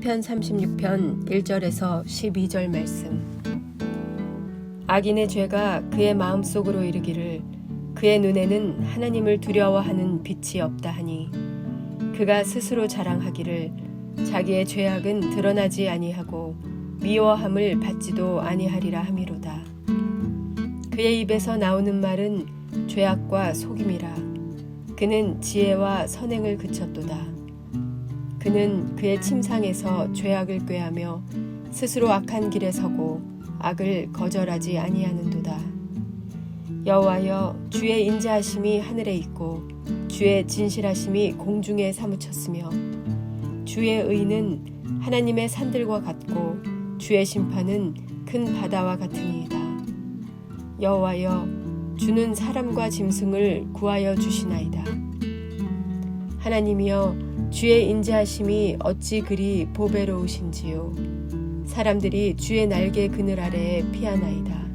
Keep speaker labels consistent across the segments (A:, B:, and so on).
A: 시편 36편 1절에서 12절 말씀. 악인의 죄가 그의 마음속으로 이르기를 그의 눈에는 하나님을 두려워하는 빛이 없다 하니 그가 스스로 자랑하기를 자기의 죄악은 드러나지 아니하고 미워함을 받지도 아니하리라 함이로다. 그의 입에서 나오는 말은 죄악과 속임이라. 그는 지혜와 선행을 그쳤도다. 그는 그의 침상에서 죄악을 꾀하며 스스로 악한 길에 서고 악을 거절하지 아니하는도다. 여호와여, 주의 인자하심이 하늘에 있고 주의 진실하심이 공중에 사무쳤으며 주의 의는 하나님의 산들과 같고 주의 심판은 큰 바다와 같으니이다. 여호와여, 주는 사람과 짐승을 구하여 주시나이다. 하나님이여, 주의 인자하심이 어찌 그리 보배로우신지요. 사람들이 주의 날개 그늘 아래에 피하나이다.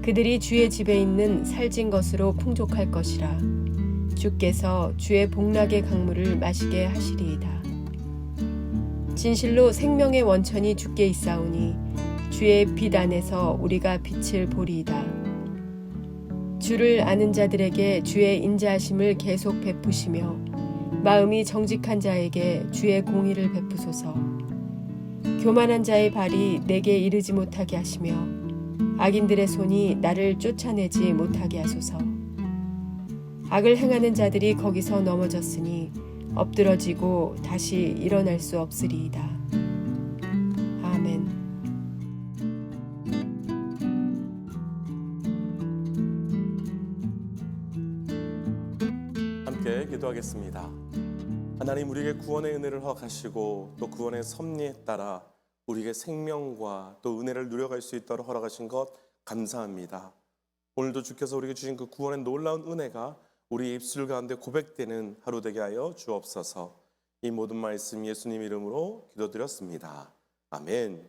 A: 그들이 주의 집에 있는 살진 것으로 풍족할 것이라. 주께서 주의 복락의 강물을 마시게 하시리이다. 진실로 생명의 원천이 주께 있사오니 주의 빛 안에서 우리가 빛을 보리이다. 주를 아는 자들에게 주의 인자하심을 계속 베푸시며 마음이 정직한 자에게 주의 공의를 베푸소서. 교만한 자의 발이 내게 이르지 못하게 하시며 악인들의 손이 나를 쫓아내지 못하게 하소서. 악을 행하는 자들이 거기서 넘어졌으니 엎드러지고 다시 일어날 수 없으리이다. 아멘.
B: 함께 기도하겠습니다. 하나님, 우리에게 구원의 은혜를 허락하시고 또 구원의 섭리에 따라 우리에게 생명과 또 은혜를 누려갈 수 있도록 허락하신 것 감사합니다. 오늘도 주께서 우리에게 주신 그 구원의 놀라운 은혜가 우리 입술 가운데 고백되는 하루 되게 하여 주옵소서. 이 모든 말씀 예수님 이름으로 기도드렸습니다. 아멘.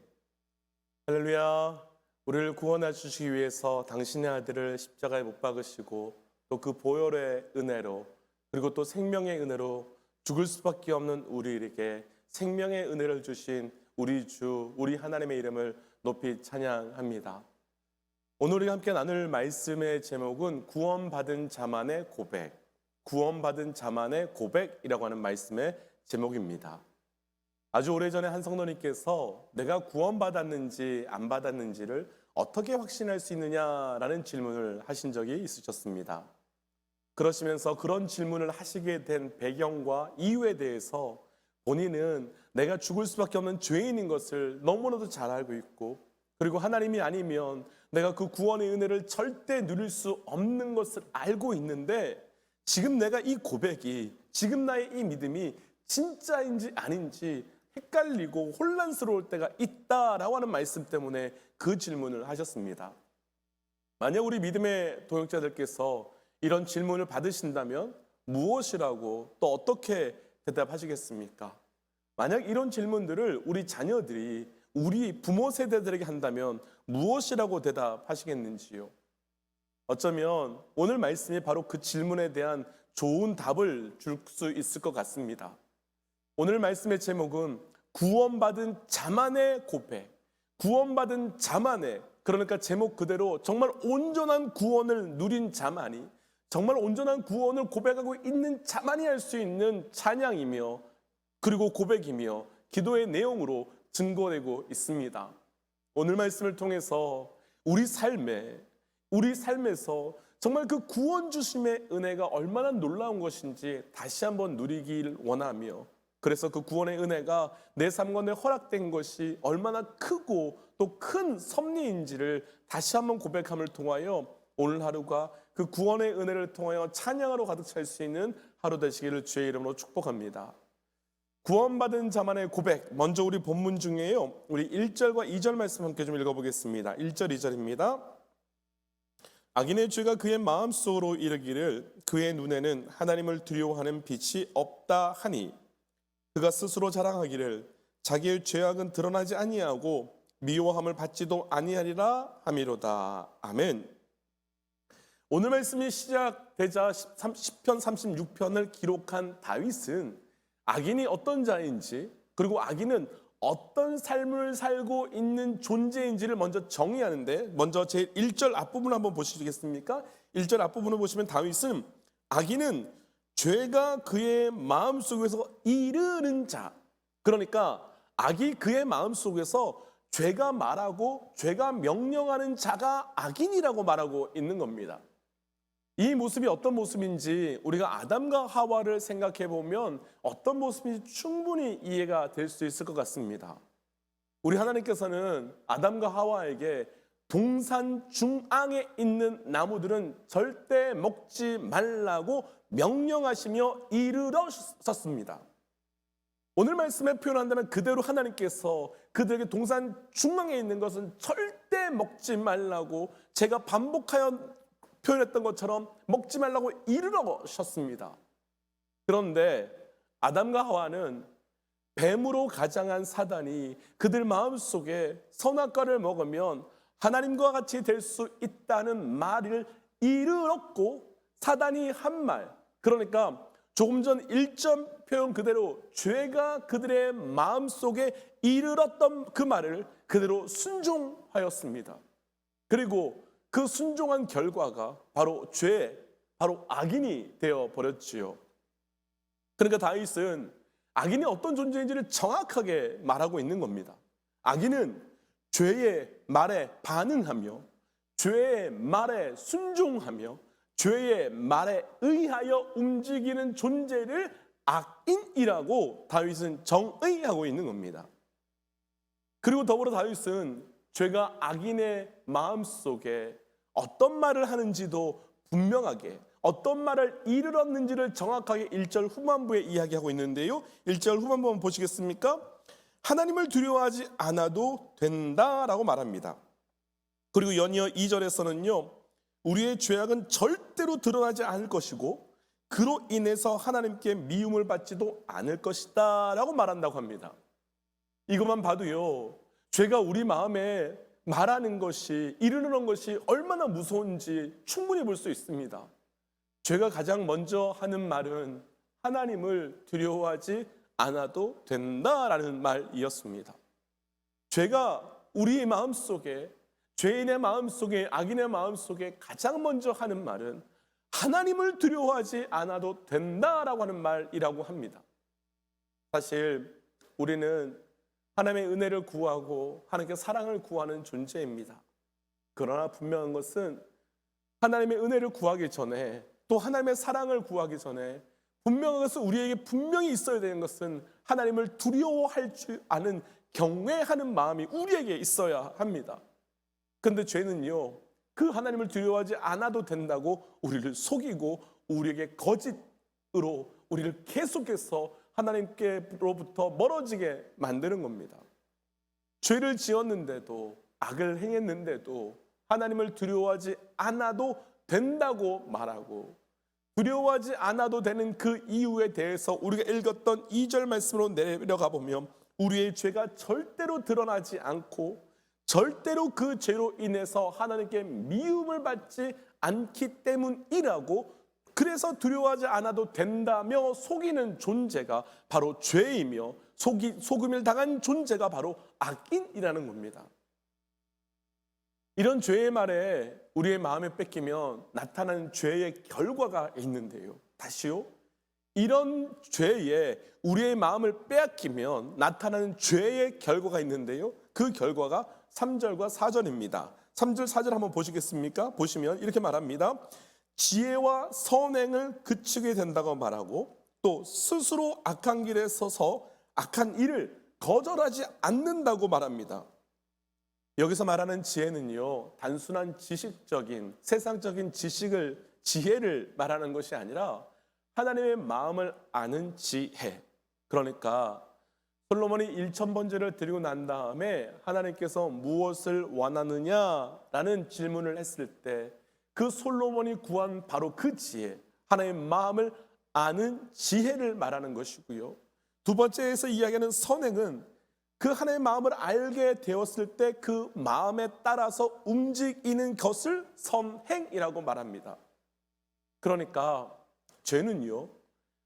B: 할렐루야. 우리를 구원해 주시기 위해서 당신의 아들을 십자가에 못 박으시고 또 그 보혈의 은혜로 그리고 또 생명의 은혜로 죽을 수밖에 없는 우리에게 생명의 은혜를 주신 우리 주, 우리 하나님의 이름을 높이 찬양합니다. 오늘 우리가 함께 나눌 말씀의 제목은 구원받은 자만의 고백, 구원받은 자만의 고백이라고 하는 말씀의 제목입니다. 아주 오래전에 한 성도님께서 내가 구원받았는지 안 받았는지를 어떻게 확신할 수 있느냐라는 질문을 하신 적이 있으셨습니다. 그러시면서 그런 질문을 하시게 된 배경과 이유에 대해서 본인은 내가 죽을 수밖에 없는 죄인인 것을 너무나도 잘 알고 있고, 그리고 하나님이 아니면 내가 그 구원의 은혜를 절대 누릴 수 없는 것을 알고 있는데, 지금 내가 이 고백이, 지금 나의 이 믿음이 진짜인지 아닌지 헷갈리고 혼란스러울 때가 있다라고 하는 말씀 때문에 그 질문을 하셨습니다. 만약 우리 믿음의 동역자들께서 이런 질문을 받으신다면 무엇이라고 또 어떻게 대답하시겠습니까? 만약 이런 질문들을 우리 자녀들이 우리 부모 세대들에게 한다면 무엇이라고 대답하시겠는지요? 어쩌면 오늘 말씀이 바로 그 질문에 대한 좋은 답을 줄 수 있을 것 같습니다. 오늘 말씀의 제목은 구원받은 자만의 고백, 구원받은 자만의, 그러니까 제목 그대로 정말 온전한 구원을 누린 자만이, 정말 온전한 구원을 고백하고 있는 자만이 할 수 있는 찬양이며 그리고 고백이며 기도의 내용으로 증거되고 있습니다. 오늘 말씀을 통해서 우리 삶에서 정말 그 구원 주심의 은혜가 얼마나 놀라운 것인지 다시 한번 누리길 원하며, 그래서 그 구원의 은혜가 내 삶 가운데 허락된 것이 얼마나 크고 또 큰 섭리인지를 다시 한번 고백함을 통하여 오늘 하루가 그 구원의 은혜를 통하여 찬양으로 가득 찰 수 있는 하루 되시기를 주의 이름으로 축복합니다. 구원받은 자만의 고백, 먼저 우리 본문 중에요, 우리 1절과 2절 말씀 함께 좀 읽어보겠습니다. 1절 2절입니다. 악인의 죄가 그의 마음속으로 이르기를 그의 눈에는 하나님을 두려워하는 빛이 없다 하니 그가 스스로 자랑하기를 자기의 죄악은 드러나지 아니하고 미워함을 받지도 아니하리라 함이로다. 아멘. 오늘 말씀이 시작되자 시편 36편을 기록한 다윗은 악인이 어떤 자인지, 그리고 악인은 어떤 삶을 살고 있는 존재인지를 먼저 정의하는데, 먼저 제 1절 앞부분을 한번 보시겠습니까? 1절 앞부분을 보시면 다윗은 악인은 죄가 그의 마음속에서 이르는 자, 그러니까 악이 그의 마음속에서 죄가 말하고 죄가 명령하는 자가 악인이라고 말하고 있는 겁니다. 이 모습이 어떤 모습인지 우리가 아담과 하와를 생각해 보면 어떤 모습인지 충분히 이해가 될 수 있을 것 같습니다. 우리 하나님께서는 아담과 하와에게 동산 중앙에 있는 나무들은 절대 먹지 말라고 명령하시며 이르렀었습니다. 오늘 말씀에 표현한다면 그대로 하나님께서 그들에게 동산 중앙에 있는 것은 절대 먹지 말라고 제가 반복하여 표현했던 것처럼 먹지 말라고 이르러셨습니다. 그런데 아담과 하와는 뱀으로 가장한 사단이 그들 마음속에 선악과를 먹으면 하나님과 같이 될 수 있다는 말을 이르렀고, 사단이 한 말, 그러니까 조금 전 1점 표현 그대로 죄가 그들의 마음속에 이르렀던 그 말을 그대로 순종하였습니다. 그리고 그 순종한 결과가 바로 죄, 바로 악인이 되어버렸지요. 그러니까 다윗은 악인이 어떤 존재인지를 정확하게 말하고 있는 겁니다. 악인은 죄의 말에 반응하며 죄의 말에 순종하며 죄의 말에 의하여 움직이는 존재를 악인이라고 다윗은 정의하고 있는 겁니다. 그리고 더불어 다윗은 죄가 악인의 마음속에 어떤 말을 하는지도 분명하게, 어떤 말을 이르렀는지를 정확하게 1절 후반부에 이야기하고 있는데요. 1절 후반부 한번 보시겠습니까? 하나님을 두려워하지 않아도 된다라고 말합니다. 그리고 연이어 2절에서는요, 우리의 죄악은 절대로 드러나지 않을 것이고 그로 인해서 하나님께 미움을 받지도 않을 것이다 라고 말한다고 합니다. 이것만 봐도요, 죄가 우리 마음에 말하는 것이, 이르는 것이 얼마나 무서운지 충분히 볼 수 있습니다. 죄가 가장 먼저 하는 말은 하나님을 두려워하지 않아도 된다라는 말이었습니다. 죄가 우리 마음속에, 죄인의 마음속에, 악인의 마음속에 가장 먼저 하는 말은 하나님을 두려워하지 않아도 된다라고 하는 말이라고 합니다. 사실 우리는 하나님의 은혜를 구하고 하나님께 사랑을 구하는 존재입니다. 그러나 분명한 것은 하나님의 은혜를 구하기 전에, 또 하나님의 사랑을 구하기 전에 분명한 것은, 우리에게 분명히 있어야 되는 것은 하나님을 두려워할 줄 아는 경외하는 마음이 우리에게 있어야 합니다. 그런데 죄는요, 그 하나님을 두려워하지 않아도 된다고 우리를 속이고 우리에게 거짓으로 우리를 계속해서 하나님께로부터 멀어지게 만드는 겁니다. 죄를 지었는데도, 악을 행했는데도 하나님을 두려워하지 않아도 된다고 말하고, 두려워하지 않아도 되는 그 이유에 대해서 우리가 읽었던 2절 말씀으로 내려가 보면 우리의 죄가 절대로 드러나지 않고 절대로 그 죄로 인해서 하나님께 미움을 받지 않기 때문이라고, 그래서 두려워하지 않아도 된다며 속이는 존재가 바로 죄이며 속임을 당한 존재가 바로 악인이라는 겁니다. 이런 죄의 말에 우리의 마음에 뺏기면 나타나는 죄의 결과가 있는데요. 다시요. 이런 죄에 우리의 마음을 빼앗기면 나타나는 죄의 결과가 있는데요. 그 결과가 3절과 4절입니다. 3절, 4절 한번 보시겠습니까? 보시면 이렇게 말합니다. 지혜와 선행을 그치게 된다고 말하고, 또 스스로 악한 길에 서서 악한 일을 거절하지 않는다고 말합니다. 여기서 말하는 지혜는요, 단순한 지식적인, 세상적인 지혜를 말하는 것이 아니라 하나님의 마음을 아는 지혜. 그러니까 솔로몬이 1000번제를 드리고 난 다음에 하나님께서 무엇을 원하느냐라는 질문을 했을 때 그 솔로몬이 구한 바로 그 지혜, 하나님의 마음을 아는 지혜를 말하는 것이고요. 두 번째에서 이야기하는 선행은 그 하나님의 마음을 알게 되었을 때 그 마음에 따라서 움직이는 것을 선행이라고 말합니다. 그러니까 죄는요,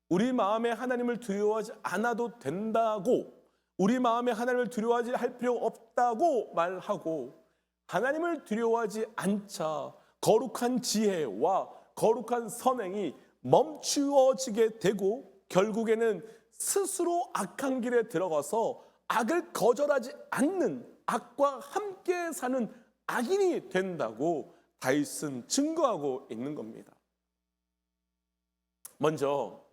B: 우리 마음에 하나님을 두려워하지 않아도 된다고 우리 마음에 하나님을 두려워하지 할 필요 없다고 말하고 하나님을 두려워하지 않자 거룩한 지혜와 거룩한 선행이 멈추어지게 되고 결국에는 스스로 악한 길에 들어가서 악을 거절하지 않는 악과 함께 사는 악인이 된다고 다윗은 증거하고 있는 겁니다. 먼저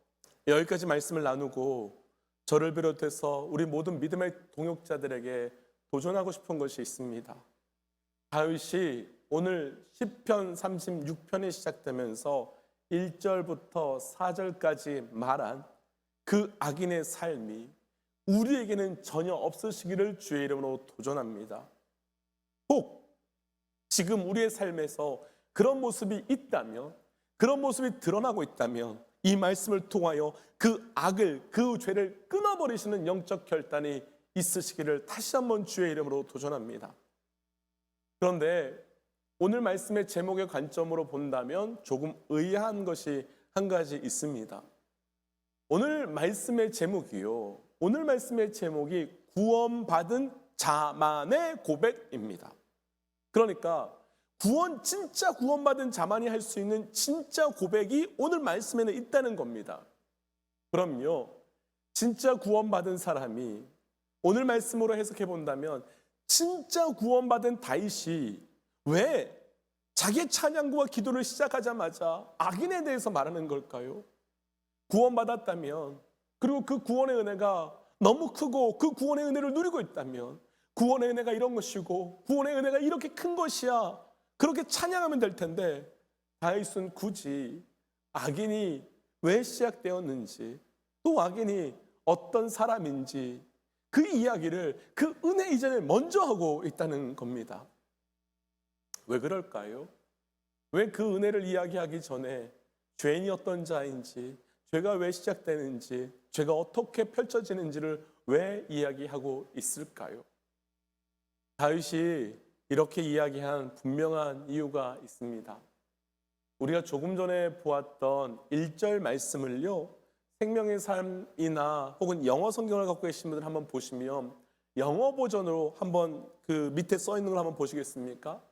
B: 여기까지 말씀을 나누고 저를 비롯해서 우리 모든 믿음의 동역자들에게 도전하고 싶은 것이 있습니다. 다윗이 오늘 시편 36편이 시작되면서 1절부터 4절까지 말한 그 악인의 삶이 우리에게는 전혀 없으시기를 주의 이름으로 도전합니다. 혹 지금 우리의 삶에서 그런 모습이 있다면, 그런 모습이 드러나고 있다면 이 말씀을 통하여 그 악을, 그 죄를 끊어버리시는 영적 결단이 있으시기를 다시 한번 주의 이름으로 도전합니다. 그런데 오늘 말씀의 제목의 관점으로 본다면 조금 의아한 것이 한 가지 있습니다. 오늘 말씀의 제목이요. 오늘 말씀의 제목이 구원받은 자만의 고백입니다. 그러니까 진짜 구원받은 자만이 할 수 있는 진짜 고백이 오늘 말씀에는 있다는 겁니다. 그럼요, 진짜 구원받은 사람이 오늘 말씀으로 해석해 본다면 진짜 구원받은 다윗이 왜 자기의 찬양과 기도를 시작하자마자 악인에 대해서 말하는 걸까요? 구원받았다면, 그리고 그 구원의 은혜가 너무 크고 그 구원의 은혜를 누리고 있다면 구원의 은혜가 이런 것이고 구원의 은혜가 이렇게 큰 것이야, 그렇게 찬양하면 될 텐데 다윗은 굳이 악인이 왜 시작되었는지, 또 악인이 어떤 사람인지 그 이야기를 그 은혜 이전에 먼저 하고 있다는 겁니다. 왜 그럴까요? 왜 그 은혜를 이야기하기 전에 죄인이 어떤 자인지, 죄가 왜 시작되는지, 죄가 어떻게 펼쳐지는지를 왜 이야기하고 있을까요? 다윗이 이렇게 이야기한 분명한 이유가 있습니다. 우리가 조금 전에 보았던 1절 말씀을요, 생명의 삶이나 혹은 영어 성경을 갖고 계신 분들 한번 보시면 영어 버전으로 한번 그 밑에 써 있는 걸 한번 보시겠습니까?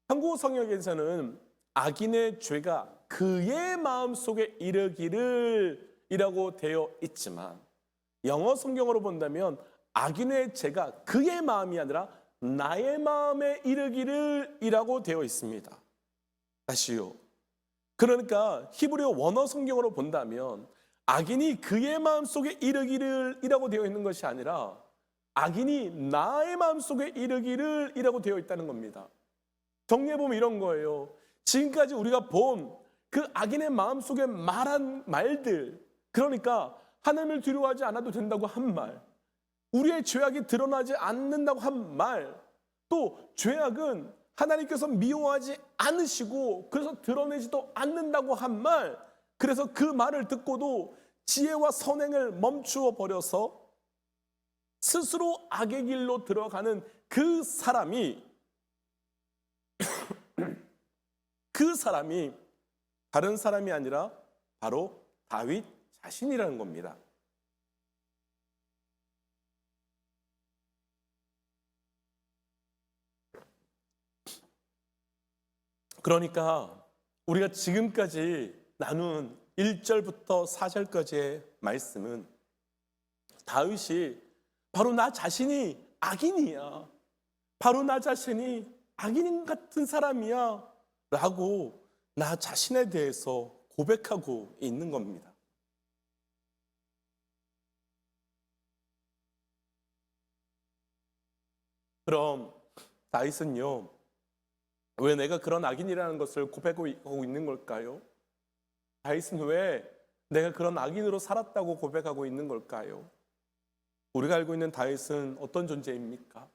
B: 한국어 성경에서는 악인의 죄가 그의 마음속에 이르기를 이라고 되어 있지만 영어 성경으로 본다면 악인의 죄가 그의 마음이 아니라 나의 마음에 이르기를 이라고 되어 있습니다. 다시요. 그러니까 히브리어 원어 성경으로 본다면 악인이 그의 마음속에 이르기를 이라고 되어 있는 것이 아니라 악인이 나의 마음속에 이르기를 이라고 되어 있다는 겁니다. 정리해보면 이런 거예요. 지금까지 우리가 본 그 악인의 마음속에 말한 말들, 그러니까 하나님을 두려워하지 않아도 된다고 한 말, 우리의 죄악이 드러나지 않는다고 한 말, 또 죄악은 하나님께서 미워하지 않으시고 그래서 드러내지도 않는다고 한 말, 그래서 그 말을 듣고도 지혜와 선행을 멈추어 버려서 스스로 악의 길로 들어가는 그 사람이 그 사람이 다른 사람이 아니라 바로 다윗 자신이라는 겁니다. 그러니까 우리가 지금까지 나눈 1절부터 4절까지의 말씀은 다윗이 바로 나 자신이 악인이야, 바로 나 자신이 악인 같은 사람이야 라고 나 자신에 대해서 고백하고 있는 겁니다. 그럼 다윗은요, 왜 내가 그런 악인이라는 것을 고백하고 있는 걸까요? 다윗은 왜 내가 그런 악인으로 살았다고 고백하고 있는 걸까요? 우리가 알고 있는 다윗은 어떤 존재입니까?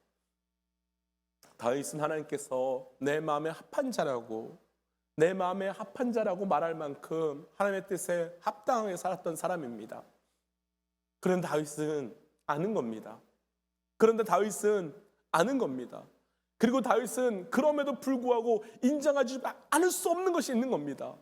B: 다윗은 하나님께서 내 마음에 합한 자라고, 내 마음에 합한 자라고 말할 만큼 하나님의 뜻에 합당하게 살았던 사람입니다. 그런데 다윗은 아는 겁니다. 그런데 다윗은 아는 겁니다. 그리고 다윗은 그럼에도 불구하고 인정하지 않을 수 없는 것이 있는 겁니다.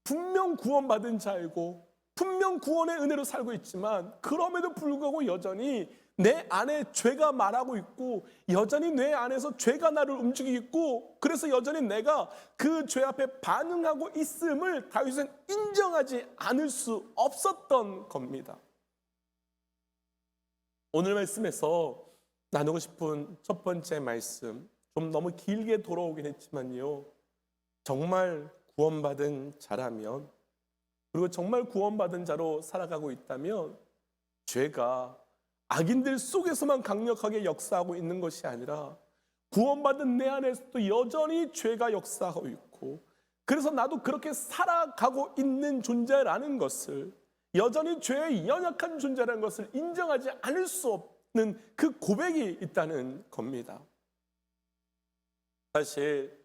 B: 분명 구원받은 자이고 분명 구원의 은혜로 살고 있지만 그럼에도 불구하고 여전히 내 안에 죄가 말하고 있고 여전히 내 안에서 죄가 나를 움직이고 있고 그래서 여전히 내가 그 죄 앞에 반응하고 있음을 다윗은 인정하지 않을 수 없었던 겁니다. 오늘 말씀에서 나누고 싶은 첫 번째 말씀, 좀 너무 길게 돌아오긴 했지만요, 정말 구원받은 자라면, 그리고 정말 구원받은 자로 살아가고 있다면 죄가 악인들 속에서만 강력하게 역사하고 있는 것이 아니라 구원받은 내 안에서도 여전히 죄가 역사하고 있고, 그래서 나도 그렇게 살아가고 있는 존재라는 것을, 여전히 죄에 연약한 존재라는 것을 인정하지 않을 수 없는 그 고백이 있다는 겁니다. 사실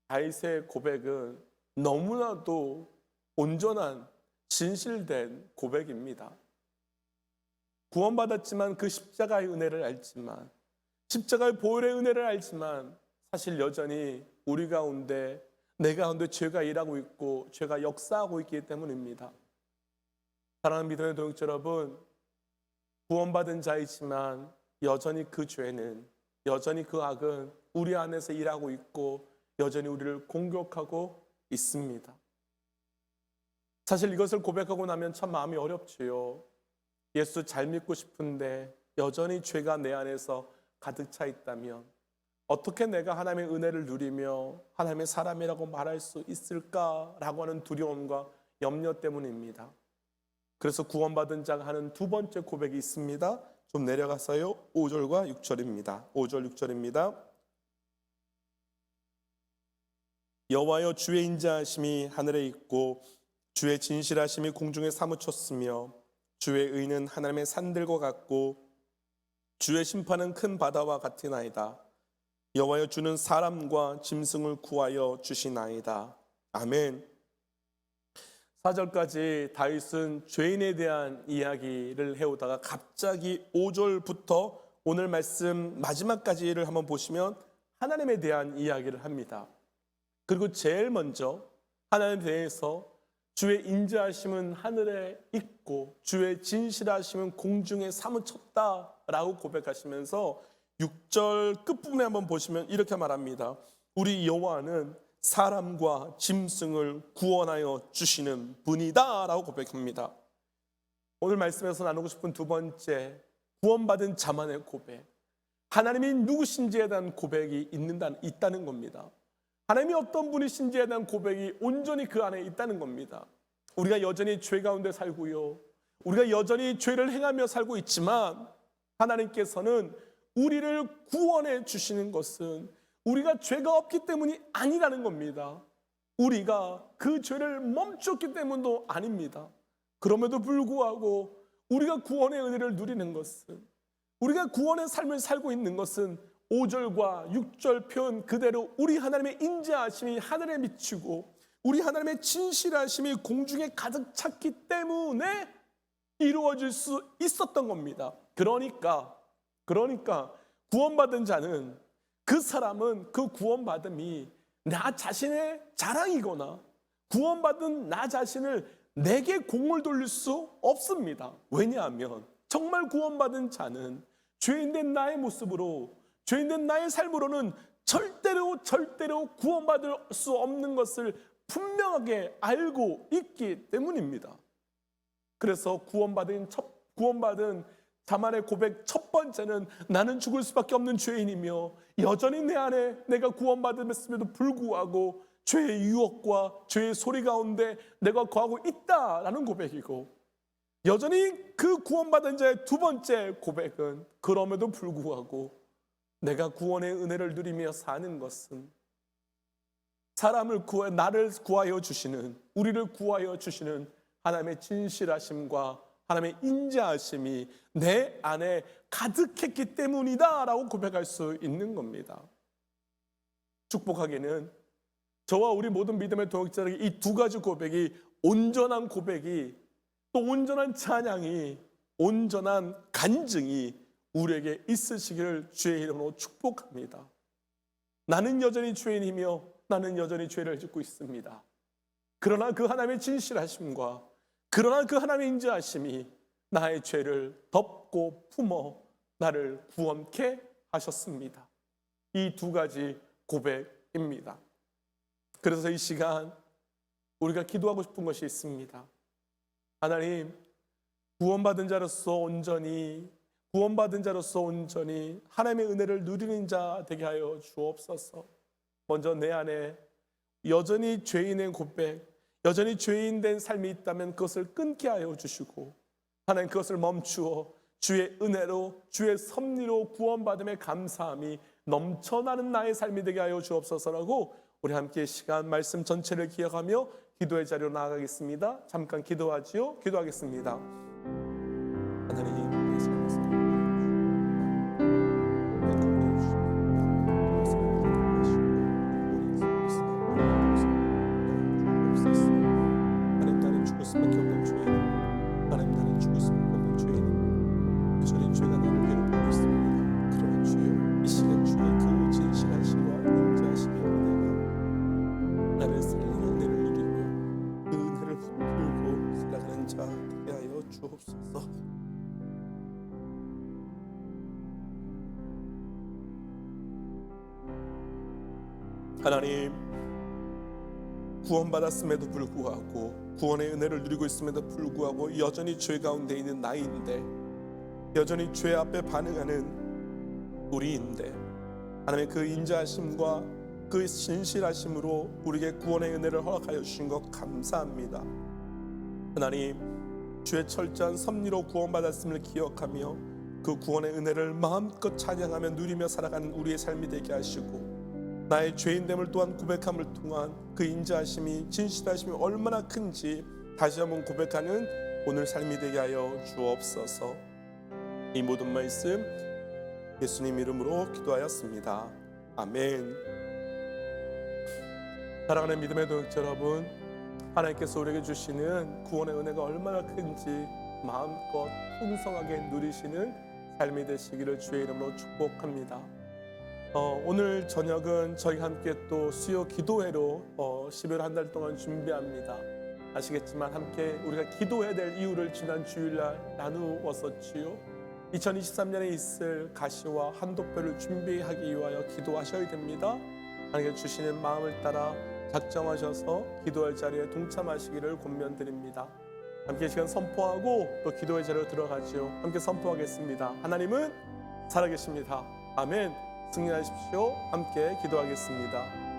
B: 다윗의 고백은 너무나도 온전한 진실된 고백입니다. 구원받았지만 그 십자가의 은혜를 알지만, 십자가의 보혈의 은혜를 알지만 사실 여전히 우리 가운데, 내 가운데 죄가 일하고 있고 죄가 역사하고 있기 때문입니다. 사랑하는 믿음의 동역자 여러분, 구원받은 자이지만 여전히 그 죄는, 여전히 그 악은 우리 안에서 일하고 있고 여전히 우리를 공격하고 있습니다. 사실 이것을 고백하고 나면 참 마음이 어렵지요. 예수 잘 믿고 싶은데 여전히 죄가 내 안에서 가득 차 있다면 어떻게 내가 하나님의 은혜를 누리며 하나님의 사람이라고 말할 수 있을까라고 하는 두려움과 염려 때문입니다. 그래서 구원받은 자가 하는 두 번째 고백이 있습니다. 좀 내려가서요. 5절과 6절입니다. 5절 6절입니다. 여호와여, 주의 인자하심이 하늘에 있고 주의 진실하심이 공중에 사무쳤으며 주의 의는 하나님의 산들과 같고 주의 심판은 큰 바다와 같으나이다. 여호와여, 주는 사람과 짐승을 구하여 주시나이다. 아멘. 4절까지 다윗은 죄인에 대한 이야기를 해오다가 갑자기 5절부터 오늘 말씀 마지막까지를 한번 보시면 하나님에 대한 이야기를 합니다. 그리고 제일 먼저 하나님에 대해서 주의 인자하심은 하늘에 있고 주의 진실하심은 공중에 사무쳤다라고 고백하시면서 6절 끝부분에 한번 보시면 이렇게 말합니다. 우리 여호와는 사람과 짐승을 구원하여 주시는 분이다 라고 고백합니다. 오늘 말씀에서 나누고 싶은 두 번째, 구원받은 자만의 고백, 하나님이 누구신지에 대한 고백이 있다는 겁니다. 하나님이 어떤 분이신지에 대한 고백이 온전히 그 안에 있다는 겁니다. 우리가 여전히 죄 가운데 살고요, 우리가 여전히 죄를 행하며 살고 있지만 하나님께서는 우리를 구원해 주시는 것은 우리가 죄가 없기 때문이 아니라는 겁니다. 우리가 그 죄를 멈췄기 때문도 아닙니다. 그럼에도 불구하고 우리가 구원의 은혜를 누리는 것은, 우리가 구원의 삶을 살고 있는 것은 5절과 6절 표현 그대로 우리 하나님의 인자하심이 하늘에 미치고 우리 하나님의 진실하심이 공중에 가득 찼기 때문에 이루어질 수 있었던 겁니다. 그러니까 구원받은 자는, 그 사람은 그 구원받음이 나 자신의 자랑이거나 구원받은 나 자신을 내게 공을 돌릴 수 없습니다. 왜냐하면 정말 구원받은 자는 죄인된 나의 모습으로, 죄인된 나의 삶으로는 절대로 구원받을 수 없는 것을 분명하게 알고 있기 때문입니다. 그래서 구원받은 자만의 고백 첫 번째는 나는 죽을 수밖에 없는 죄인이며 여전히 내 안에 내가 구원받음에도 불구하고 죄의 유혹과 죄의 소리 가운데 내가 거하고 있다라는 고백이고, 여전히 그 구원받은 자의 두 번째 고백은 그럼에도 불구하고 내가 구원의 은혜를 누리며 사는 것은 나를 구하여 주시는, 우리를 구하여 주시는 하나님의 진실하심과 하나님의 인자하심이 내 안에 가득했기 때문이다 라고 고백할 수 있는 겁니다. 축복하기는 저와 우리 모든 믿음의 동역자에게 이 두 가지 고백이, 온전한 고백이, 또 온전한 찬양이, 온전한 간증이 우리에게 있으시기를 주의 이름으로 축복합니다. 나는 여전히 죄인이며 나는 여전히 죄를 짓고 있습니다. 그러나 그 하나님의 진실하심과 그러나 그 하나님의 인자하심이 나의 죄를 덮고 품어 나를 구원케 하셨습니다. 이 두 가지 고백입니다. 그래서 이 시간 우리가 기도하고 싶은 것이 있습니다. 하나님, 구원받은 자로서 온전히 하나님의 은혜를 누리는 자 되게 하여 주옵소서. 먼저 내 안에 여전히 죄인의 고백, 여전히 죄인된 삶이 있다면 그것을 끊게 하여 주시고, 하나님 그것을 멈추어 주의 은혜로, 주의 섭리로 구원받음의 감사함이 넘쳐나는 나의 삶이 되게 하여 주옵소서라고 우리 함께 시간 말씀 전체를 기억하며 기도의 자리로 나아가겠습니다. 잠깐 기도하지요. 기도하겠습니다. 하나님, 내 삶에서 하나님, 나는 죽을 수밖에 없는 죄인, 하나님, 나는 죽을 수밖에 없는 죄인, 여전히 죄가 나를 괴롭히고 있습니다. 그러나 주여, 이 시간 주의 그 진실하심과 인자하심의 은혜가 나를 살리는 은혜를 누리며 그 은혜를 붙들고 살아가는 자 되게 하여 주옵소서. 하나님, 구원받았음에도 불구하고, 구원의 은혜를 누리고 있음에도 불구하고 여전히 죄 가운데 있는 나인데, 여전히 죄 앞에 반응하는 우리인데, 하나님의 그 인자하심과 그 신실하심으로 우리에게 구원의 은혜를 허락하여 주신 것 감사합니다. 하나님, 주의 철저한 섭리로 구원받았음을 기억하며 그 구원의 은혜를 마음껏 찬양하며 누리며 살아가는 우리의 삶이 되게 하시고, 나의 죄인됨을 또한 고백함을 통한 그 인자하심이, 진실하심이 얼마나 큰지 다시 한번 고백하는 오늘 삶이 되게 하여 주옵소서. 이 모든 말씀 예수님 이름으로 기도하였습니다. 아멘. 사랑하는 믿음의 동역자 여러분, 하나님께서 우리에게 주시는 구원의 은혜가 얼마나 큰지 마음껏 풍성하게 누리시는 삶이 되시기를 주의 이름으로 축복합니다. 오늘 저녁은 저희 함께 또 수요 기도회로 12월 한 달 동안 준비합니다. 아시겠지만 함께 우리가 기도해야 될 이유를 지난 주일날 나누었었지요. 2023년에 있을 가시와 한독배를 준비하기 위하여 기도하셔야 됩니다. 하나님께 주시는 마음을 따라 작정하셔서 기도할 자리에 동참하시기를 권면드립니다. 함께 시간 선포하고 또 기도의 자리로 들어가지요. 함께 선포하겠습니다. 하나님은 살아계십니다. 아멘. 승리하십시오. 함께 기도하겠습니다.